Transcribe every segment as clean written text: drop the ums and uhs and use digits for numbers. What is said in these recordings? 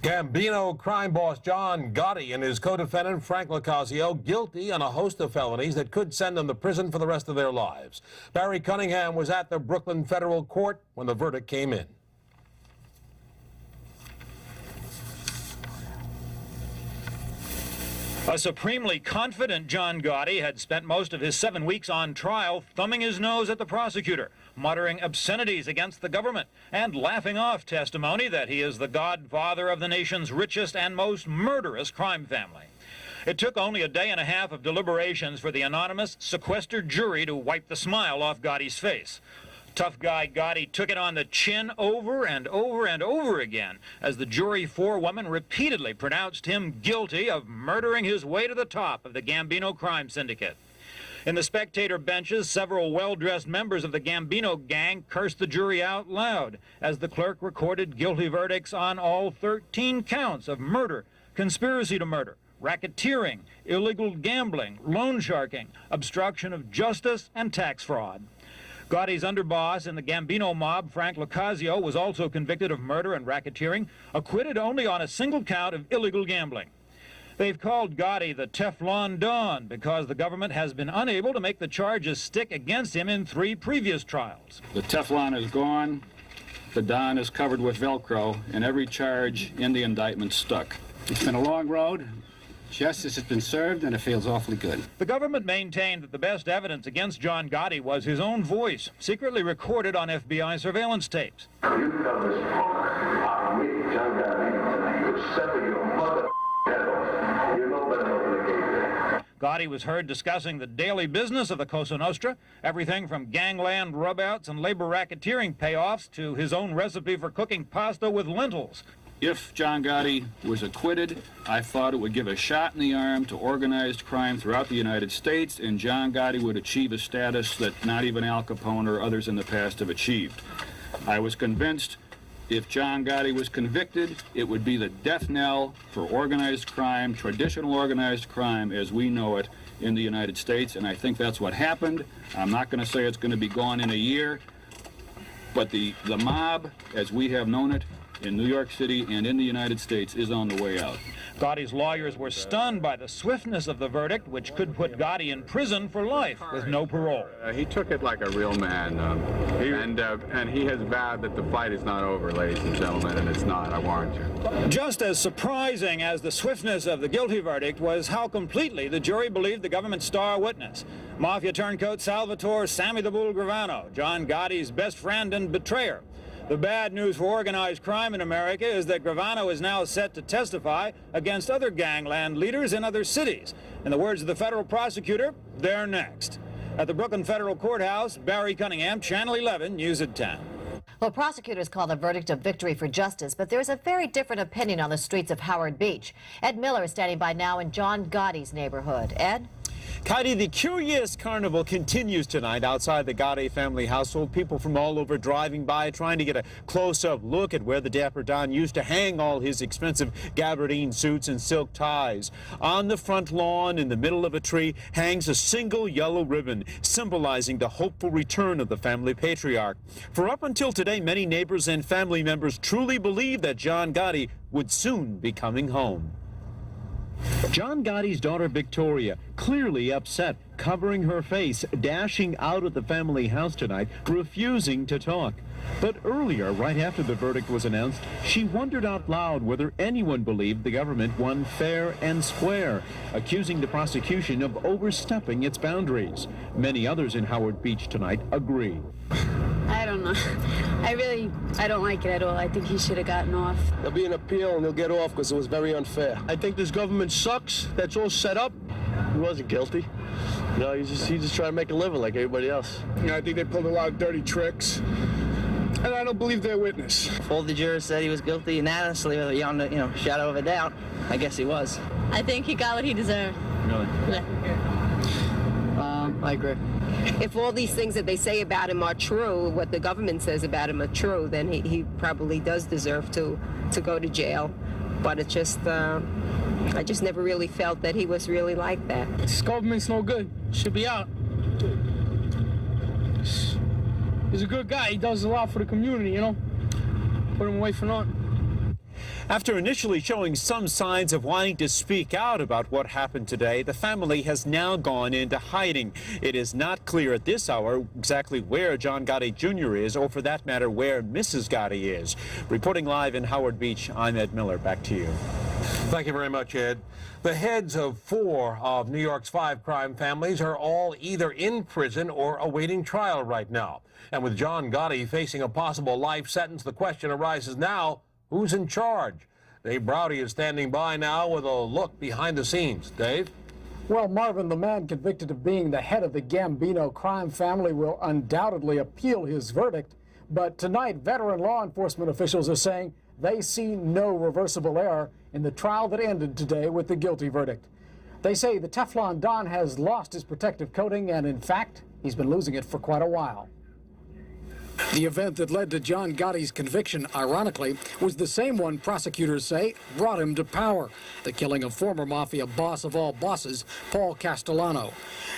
Gambino crime boss John Gotti and his co-defendant Frank Locasio guilty on a host of felonies that could send them to prison for the rest of their lives. Barry Cunningham was at the Brooklyn federal court when the verdict came in. A supremely confident John Gotti had spent most of his 7 weeks on trial thumbing his nose at the prosecutor, muttering obscenities against the government, and laughing off testimony that he is the godfather of the nation's richest and most murderous crime family. It took only a day and a half of deliberations for the anonymous, sequestered jury to wipe the smile off Gotti's face. Tough guy Gotti took it on the chin over and over and over again as the jury forewoman repeatedly pronounced him guilty of murdering his way to the top of the Gambino crime syndicate. In the spectator benches, several well-dressed members of the Gambino gang cursed the jury out loud as the clerk recorded guilty verdicts on all 13 counts of murder, conspiracy to murder, racketeering, illegal gambling, loan sharking, obstruction of justice, and tax fraud. Gotti's underboss in the Gambino mob, Frank Locasio, was also convicted of murder and racketeering, acquitted only on a single count of illegal gambling. They've called Gotti the Teflon Don because the government has been unable to make the charges stick against him in 3 previous trials. The Teflon is gone, the Don is covered with Velcro, and every charge in the indictment stuck. It's been a long road. Justice has been served, and it feels awfully good. The government maintained that the best evidence against John Gotti was his own voice, secretly recorded on FBI surveillance tapes. You come this punk, me, John Gotti, to sever your mother head off. You know better than the game. Gotti was heard discussing the daily business of the Cosa Nostra, everything from gangland rubouts and labor racketeering payoffs to his own recipe for cooking pasta with lentils. If John Gotti was acquitted, I thought it would give a shot in the arm to organized crime throughout the United States, and John Gotti would achieve a status that not even Al Capone or others in the past have achieved. I was convinced if John Gotti was convicted, it would be the death knell for organized crime, traditional organized crime as we know it in the United States, and I think that's what happened. I'm not going to say it's going to be gone in a year, but the mob, as we have known it, in New York City and in the United States is on the way out. Gotti's lawyers were stunned by the swiftness of the verdict, which could put Gotti in prison for life with no parole. He took it like a real man, and he has vowed that the fight is not over, ladies and gentlemen, and it's not, I warrant you. Just as surprising as the swiftness of the guilty verdict was how completely the jury believed the government's star witness, Mafia turncoat Salvatore Sammy the Bull Gravano, John Gotti's best friend and betrayer. The bad news for organized crime in America is that Gravano is now set to testify against other gangland leaders in other cities. In the words of the federal prosecutor, they're next. At the Brooklyn Federal Courthouse, Barry Cunningham, Channel 11, News at 10. Well, prosecutors call the verdict a victory for justice, but there's a very different opinion on the streets of Howard Beach. Ed Miller is standing by now in John Gotti's neighborhood. Ed? Heidi, the curious carnival continues tonight outside the Gotti family household. People from all over driving by, trying to get a close-up look at where the Dapper Don used to hang all his expensive gabardine suits and silk ties. On the front lawn, in the middle of a tree, hangs a single yellow ribbon, symbolizing the hopeful return of the family patriarch. For up until today, many neighbors and family members truly believed that John Gotti would soon be coming home. John Gotti's daughter Victoria, clearly upset, covering her face, dashing out of the family house tonight, refusing to talk. But earlier, right after the verdict was announced, she wondered out loud whether anyone believed the government won fair and square, accusing the prosecution of overstepping its boundaries. Many others in Howard Beach tonight agree. I don't know. I don't like it at all. I think he should have gotten off. There'll be an appeal and he'll get off because it was very unfair. I think this government sucks. That's all set up. He wasn't guilty. You know, he's just trying to make a living like everybody else. I think they pulled a lot of dirty tricks. And I don't believe their witness. If all the jurors said he was guilty unanimously, beyond a shadow of a doubt, I guess he was. I think he got what he deserved. Really? Yeah. I agree. If all these things that they say about him are true, what the government says about him are true, then he probably does deserve to go to jail. But it's just, I just never really felt that he was really like that. This government's no good. Should be out. He's a good guy. He does a lot for the community, you know. Put him away for naught. After initially showing some signs of wanting to speak out about what happened today, the family has now gone into hiding. It is not clear at this hour exactly where John Gotti Jr. is, or for that matter, where Mrs. Gotti is. Reporting live in Howard Beach, I'm Ed Miller. Back to you. Thank you very much, Ed. The heads of 4 of New York's 5 crime families are all either in prison or awaiting trial right now. And with John Gotti facing a possible life sentence, the question arises now, who's in charge? Dave Browdy is standing by now with a look behind the scenes. Dave? Well, Marvin, the man convicted of being the head of the Gambino crime family will undoubtedly appeal his verdict. But tonight, veteran law enforcement officials are saying they see no reversible error in the trial that ended today with the guilty verdict. They say the Teflon Don has lost his protective coating, and in fact, he's been losing it for quite a while. The event that led to John Gotti's conviction, ironically, was the same one prosecutors say brought him to power, the killing of former Mafia boss of all bosses, Paul Castellano.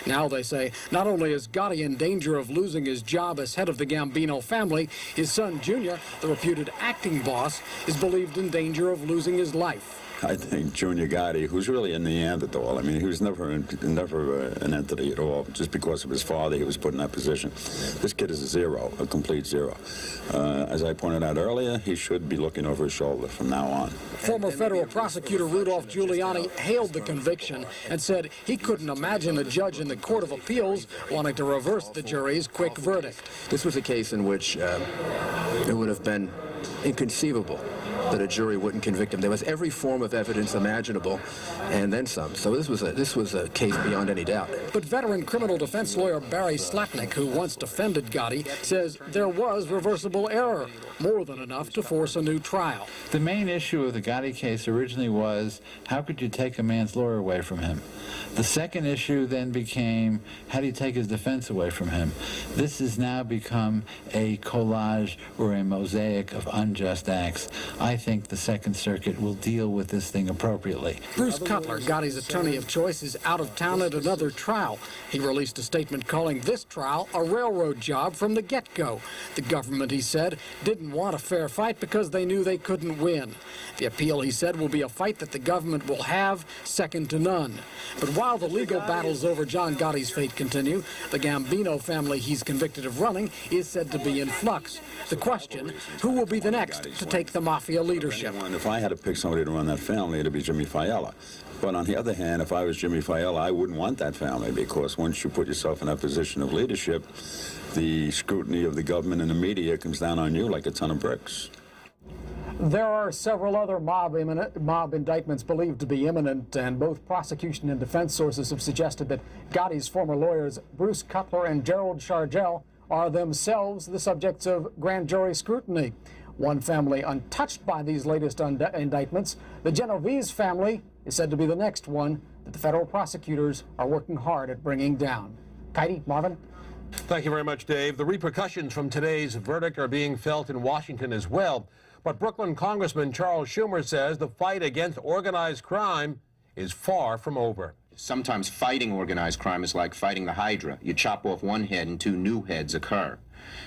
Now they say not only is Gotti in danger of losing his job as head of the Gambino family, his son Junior, the reputed acting boss, is believed in danger of losing his life. I think Junior Gotti, who's really a Neanderthal, I mean, he was never an entity at all. Just because of his father, he was put in that position. This kid is a zero, a complete zero. As I pointed out earlier, he should be looking over his shoulder from now on. Former federal prosecutor Rudolph Giuliani hailed the conviction and said he couldn't imagine a judge in the Court of Appeals wanting to reverse the jury's quick verdict. This was a case in which it would have been inconceivable that a jury wouldn't convict him. There was every form of evidence imaginable, and then some. So this was a case beyond any doubt. But veteran criminal defense lawyer Barry Slapnick, who once defended Gotti, says there was reversible error, more than enough to force a new trial. The main issue of the Gotti case originally was, how could you take a man's lawyer away from him? The second issue then became, how do you take his defense away from him? This has now become a collage or a mosaic of unjust acts. I think the Second Circuit will deal with this thing appropriately. Bruce Cutler, Gotti's attorney of choice, is out of town at another trial. He released a statement calling this trial a railroad job from the get-go. The government, he said, didn't want a fair fight because they knew they couldn't win. The appeal, he said, will be a fight that the government will have second to none. But while the legal battles over John Gotti's fate continue, the Gambino family he's convicted of running is said to be in flux. The question, who will be the next to take the Mafia leadership? If I had to pick somebody to run that family, it'd be Jimmy Fiala. But on the other hand, if I was Jimmy Fiala, I wouldn't want that family, because once you put yourself in that position of leadership, the scrutiny of the government and the media comes down on you like a ton of bricks. There are several other mob indictments believed to be imminent, and both prosecution and defense sources have suggested that Gotti's former lawyers, Bruce Cutler and Gerald Shargell, are themselves the subjects of grand jury scrutiny. One family untouched by these latest indictments, the Genovese family, is said to be the next one that the federal prosecutors are working hard at bringing down. Katie, Marvin? Thank you very much, Dave. The repercussions from today's verdict are being felt in Washington as well. But Brooklyn Congressman Charles Schumer says the fight against organized crime is far from over. Sometimes fighting organized crime is like fighting the Hydra. You chop off one head and 2 new heads occur.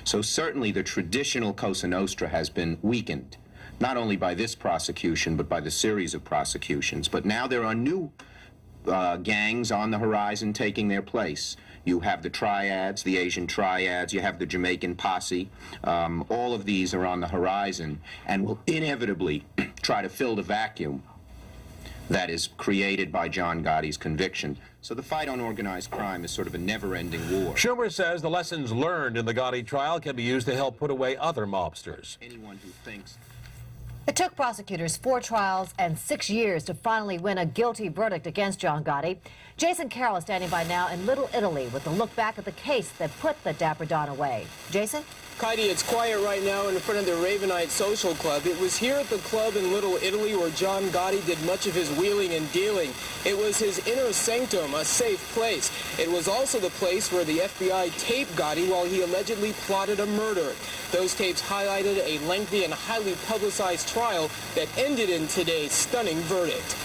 So certainly the traditional Cosa Nostra has been weakened, not only by this prosecution, but by the series of prosecutions. But now there are new gangs on the horizon taking their place. You have the triads, the Asian triads, you have the Jamaican posse. All of these are on the horizon and will inevitably try to fill the vacuum that is created by John Gotti's conviction. So the fight on organized crime is sort of a never-ending war. Schumer says the lessons learned in the Gotti trial can be used to help put away other mobsters. Anyone who thinks it took prosecutors 4 trials and 6 years to finally win a guilty verdict against John Gotti. Jason Carroll is standing by now in Little Italy with a look back at the case that put the Dapper Don away. Jason? Heidi, it's quiet right now in front of the Ravenite Social Club. It was here at the club in Little Italy where John Gotti did much of his wheeling and dealing. It was his inner sanctum, a safe place. It was also the place where the FBI taped Gotti while he allegedly plotted a murder. Those tapes highlighted a lengthy and highly publicized trial that ended in today's stunning verdict.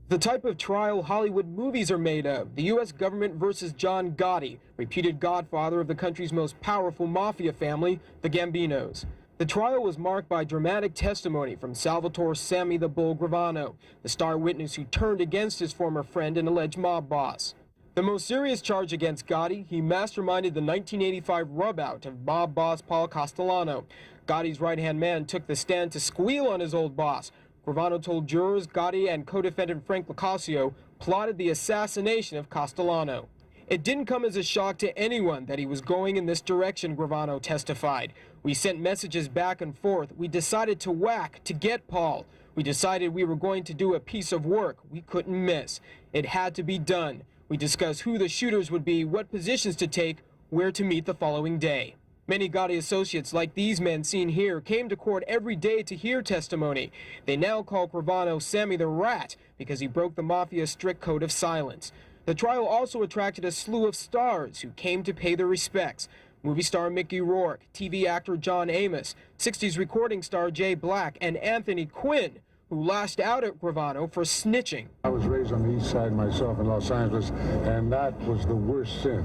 The type of trial Hollywood movies are made of. The U.S. government versus John Gotti, reputed godfather of the country's most powerful mafia family, the Gambinos. The trial was marked by dramatic testimony from Salvatore "Sammy the Bull" Gravano, the star witness who turned against his former friend and alleged mob boss. The most serious charge against Gotti, he masterminded the 1985 rub-out of mob boss Paul Castellano. Gotti's right-hand man took the stand to squeal on his old boss. Gravano told jurors Gotti and co-defendant Frank Locascio plotted the assassination of Castellano. It didn't come as a shock to anyone that he was going in this direction, Gravano testified. We sent messages back and forth. We decided to whack, to get Paul. We decided we were going to do a piece of work we couldn't miss. It had to be done. We discussed who the shooters would be, what positions to take, where to meet the following day. Many Gotti associates, like these men seen here, came to court every day to hear testimony. They now call Gravano Sammy the Rat because he broke the Mafia's strict code of silence. The trial also attracted a slew of stars who came to pay their respects. Movie star Mickey Rourke, TV actor John Amos, 60s recording star Jay Black, and Anthony Quinn, who lashed out at Gravano for snitching. I was raised on the east side myself in Los Angeles, and that was the worst sin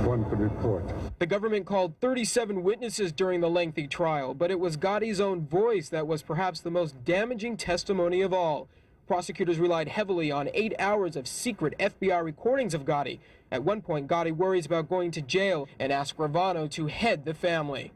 one could report. The government called 37 witnesses during the lengthy trial, but it was Gotti's own voice that was perhaps the most damaging testimony of all. Prosecutors relied heavily on 8 hours of secret FBI recordings of Gotti. At one point, Gotti worries about going to jail and asked Gravano to head the family.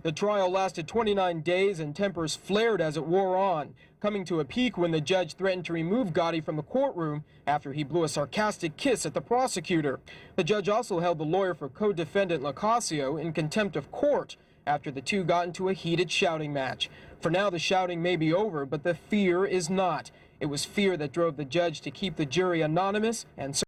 The trial lasted 29 days and tempers flared as it wore on, coming to a peak when the judge threatened to remove Gotti from the courtroom after he blew a sarcastic kiss at the prosecutor. The judge also held the lawyer for co-defendant Locascio in contempt of court after the two got into a heated shouting match. For now, the shouting may be over, but the fear is not. It was fear that drove the judge to keep the jury anonymous and